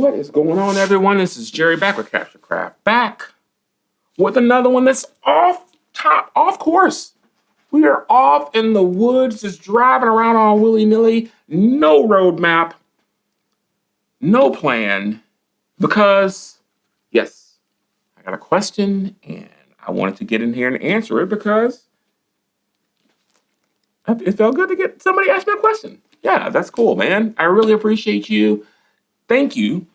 What is going on, everyone? This is Jerry back with Capture Craft, back with another one that's off course. We are off in the woods, just driving around all willy-nilly, no roadmap, no plan, because, yes, I got a question, and I wanted to get in here and answer it because it felt good to get somebody ask me a question. Yeah, that's cool, man. I really appreciate you. Thank you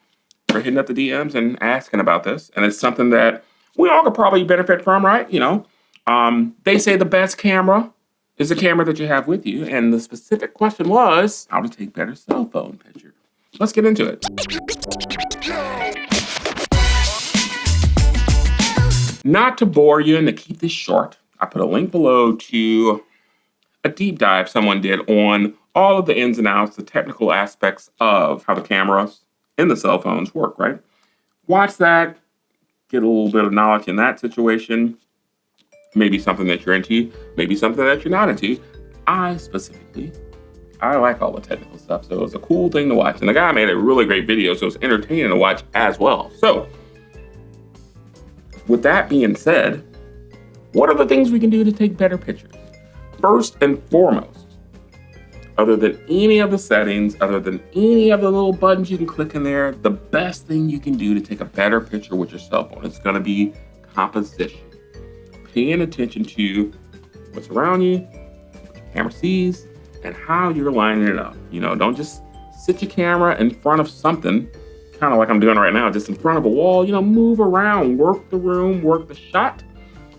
for hitting up the DMs and asking about this. And it's something that we all could probably benefit from, right? They say the best camera is the camera that you have with you. And the specific question was how to take better cell phone pictures. Let's get into it. Not to bore you and to keep this short, I put a link below to a deep dive someone did on all of the ins and outs, the technical aspects of how the cameras in the cell phones work, right? Watch that, get a little bit of knowledge in that situation. Maybe something that you're into, maybe something that you're not into. I like all the technical stuff, so it was a cool thing to watch. And the guy made a really great video, so it's entertaining to watch as well. So, with that being said, what are the things we can do to take better pictures? First and foremost, other than any of the settings, other than any of the little buttons you can click in there, the best thing you can do to take a better picture with your cell phone is going to be composition. Paying attention to what's around you, what your camera sees, and how you're lining it up. Don't just sit your camera in front of something, kind of like I'm doing right now, just in front of a wall. Move around, work the room, work the shot,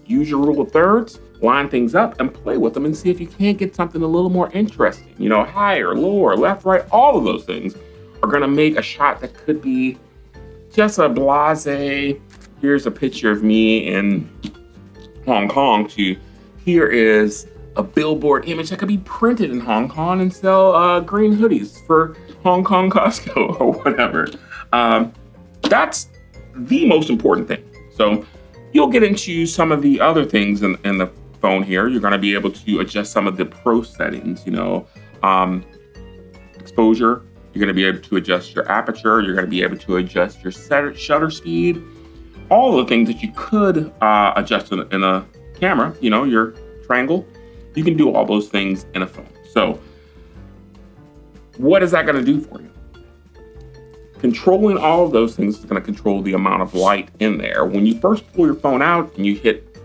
use your rule of thirds, line things up and play with them and see if you can't get something a little more interesting. Higher, lower, left, right, all of those things are gonna make a shot that could be just a blasé, here's a picture of me in Hong Kong, to here is a billboard image that could be printed in Hong Kong and sell green hoodies for Hong Kong Costco or whatever. That's the most important thing. So you'll get into some of the other things in the phone here. You're going to be able to adjust some of the pro settings, exposure. You're going to be able to adjust your aperture. You're going to be able to adjust your shutter speed. All the things that you could adjust in a camera, your triangle. You can do all those things in a phone. So what is that going to do for you? Controlling all of those things is going to control the amount of light in there. When you first pull your phone out and you hit,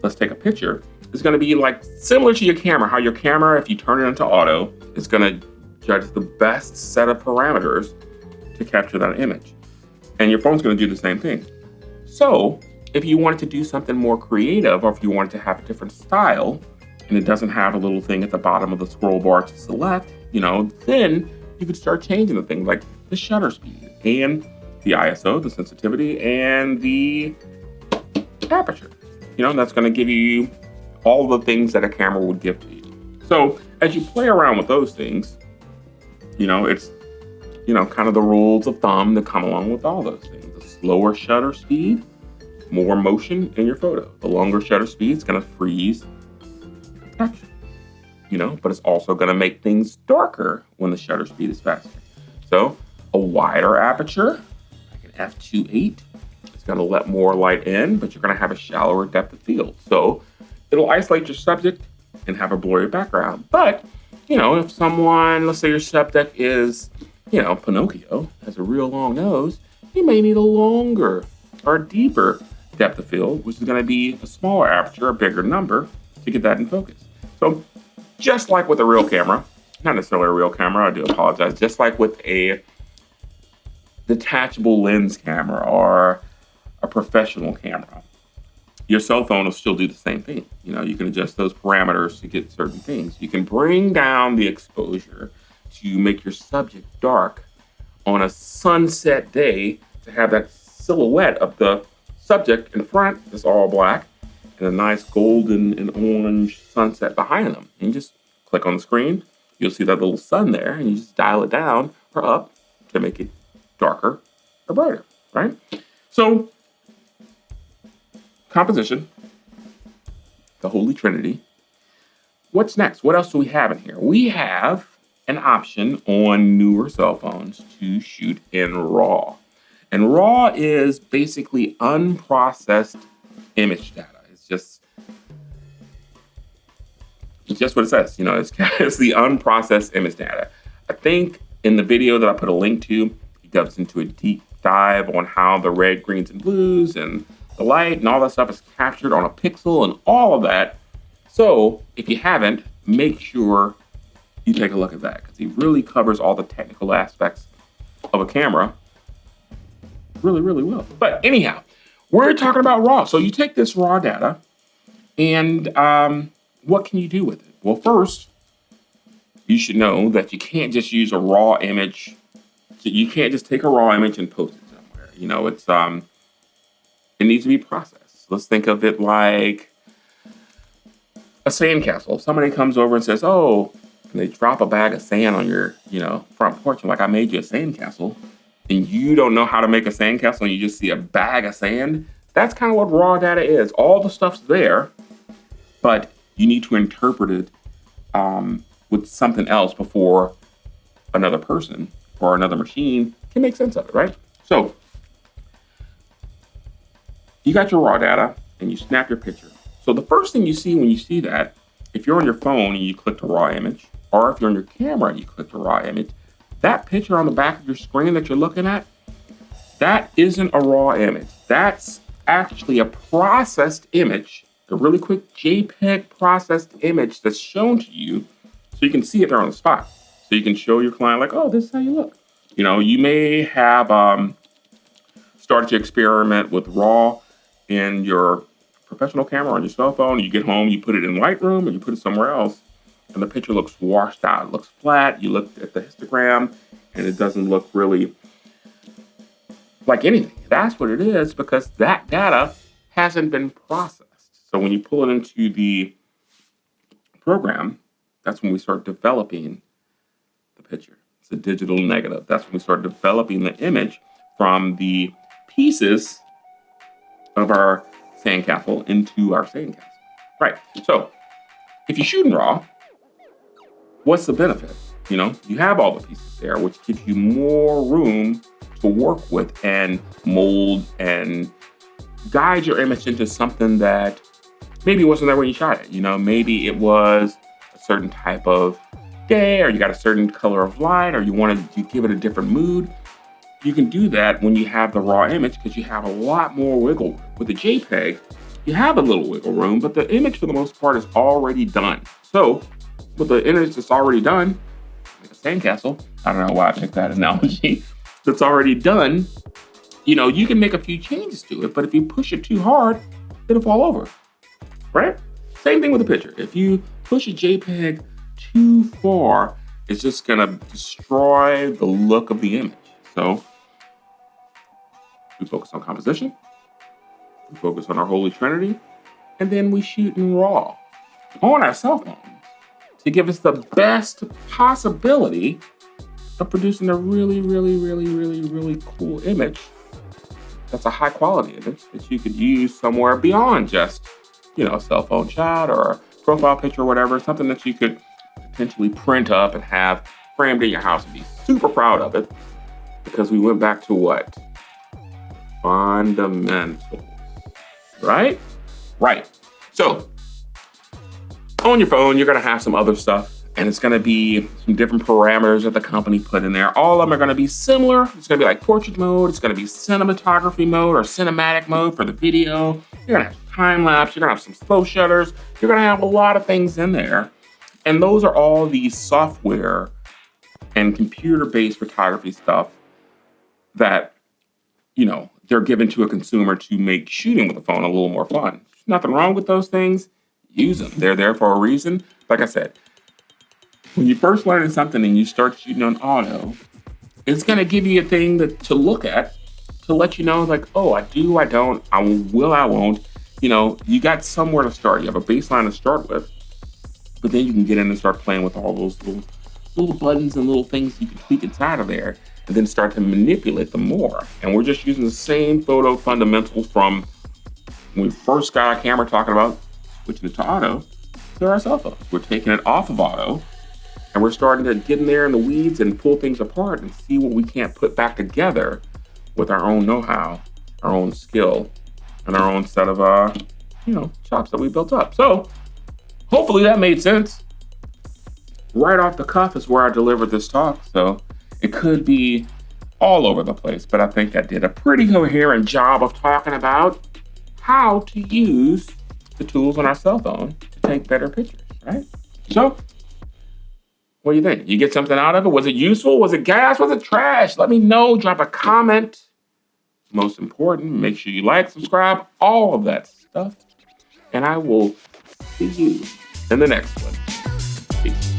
let's take a picture, it's going to be like similar to your camera, how your camera, if you turn it into auto, is going to judge the best set of parameters to capture that image. And your phone's going to do the same thing. So if you wanted to do something more creative, or if you wanted to have a different style, and it doesn't have a little thing at the bottom of the scroll bar to select, then you could start changing the things like the shutter speed and the ISO, the sensitivity, and the aperture. That's going to give you all the things that a camera would give to you. So as you play around with those things, it's, kind of the rules of thumb that come along with all those things. The slower shutter speed, more motion in your photo. The longer shutter speed is going to freeze the texture, but it's also going to make things darker when the shutter speed is faster. So a wider aperture, like an f2.8, it's going to let more light in, but you're going to have a shallower depth of field. So it'll isolate your subject and have a blurry background. But, if someone, let's say your subject is, Pinocchio, has a real long nose, you may need a longer or deeper depth of field, which is going to be a smaller aperture, a bigger number, to get that in focus. So just like with a real camera, not necessarily a real camera, I do apologize, just like with a detachable lens camera or a professional camera, your cell phone will still do the same thing. You can adjust those parameters to get certain things. You can bring down the exposure to make your subject dark on a sunset day to have that silhouette of the subject in front that's all black and a nice golden and orange sunset behind them. And you just click on the screen, you'll see that little sun there, and you just dial it down or up to make it darker or brighter, right? So composition, the Holy Trinity. What's next? What else do we have in here? We have an option on newer cell phones to shoot in RAW. And raw is basically unprocessed image data. It's just what it says. It's the unprocessed image data. I think in the video that I put a link to, he goes into a deep dive on how the red, greens, and blues and the light and all that stuff is captured on a pixel and all of that. So if you haven't, make sure you take a look at that, because he really covers all the technical aspects of a camera really, really well. But anyhow, we're talking about raw. So you take this raw data and what can you do with it? Well, first, you should know that you can't just use a raw image. You can't just take a raw image and post it somewhere. It needs to be processed. Let's think of it like a sandcastle. Somebody comes over and says, "Oh," and they drop a bag of sand on your, front porch. And like, "I made you a sandcastle," and you don't know how to make a sandcastle, and you just see a bag of sand. That's kind of what raw data is. All the stuff's there, but you need to interpret it with something else before another person or another machine can make sense of it, right? So you got your raw data and you snap your picture. So the first thing you see when you see that, if you're on your phone and you click the raw image, or if you're on your camera and you click the raw image, that picture on the back of your screen that you're looking at, that isn't a raw image. That's actually a processed image, a really quick JPEG processed image that's shown to you so you can see it there on the spot. So you can show your client like, "Oh, this is how you look." You may have started to experiment with raw in your professional camera on your cell phone. You get home, you put it in Lightroom, or you put it somewhere else, and the picture looks washed out. It looks flat. You look at the histogram, and it doesn't look really like anything. That's what it is, because that data hasn't been processed. So when you pull it into the program, that's when we start developing the picture. It's a digital negative. That's when we start developing the image from the pieces of our sandcastle into our sandcastle. Right. So if you shoot in RAW, what's the benefit? You have all the pieces there, which gives you more room to work with and mold and guide your image into something that maybe wasn't there when you shot it. Maybe it was a certain type of day, or you got a certain color of light, or you wanted to give it a different mood. You can do that when you have the raw image, because you have a lot more wiggle room. With the JPEG, you have a little wiggle room, but the image for the most part is already done. So with the image that's already done, like a sandcastle, I don't know why I picked that analogy, that's already done, you can make a few changes to it, but if you push it too hard, it'll fall over, right? Same thing with a picture. If you push a JPEG too far, it's just gonna destroy the look of the image. So we focus on composition, we focus on our holy trinity, and then we shoot in RAW on our cell phones to give us the best possibility of producing a really, really, really, really, really cool image. That's a high quality image that you could use somewhere beyond just, a cell phone shot or a profile picture or whatever, something that you could potentially print up and have framed in your house and be super proud of it, because we went back to what? Fundamentals, right? Right. So on your phone, you're going to have some other stuff, and it's going to be some different parameters that the company put in there. All of them are going to be similar. It's going to be like portrait mode. It's going to be cinematography mode or cinematic mode for the video. You're going to have time lapse. You're going to have some slow shutters. You're going to have a lot of things in there. And those are all the software and computer-based photography stuff that, they're given to a consumer to make shooting with a phone a little more fun. There's nothing wrong with those things. Use them. They're there for a reason. Like I said, when you first learn something and you start shooting on auto, it's going to give you a thing to look at to let you know, like, oh, I do, I don't, I will, I won't. You got somewhere to start. You have a baseline to start with, but then you can get in and start playing with all those little buttons and little things you can tweak inside of there, and then start to manipulate them more. And we're just using the same photo fundamentals from when we first got our camera, talking about switching it to auto, to our cell phones. We're taking it off of auto, and we're starting to get in there in the weeds and pull things apart and see what we can't put back together with our own know-how, our own skill, and our own set of, chops that we built up. So hopefully that made sense. Right off the cuff is where I delivered this talk. So it could be all over the place, but I think I did a pretty coherent job of talking about how to use the tools on our cell phone to take better pictures, right? So what do you think? You get something out of it? Was it useful? Was it gas? Was it trash? Let me know. Drop a comment. Most important, make sure you like, subscribe, all of that stuff. And I will see you in the next one. Peace.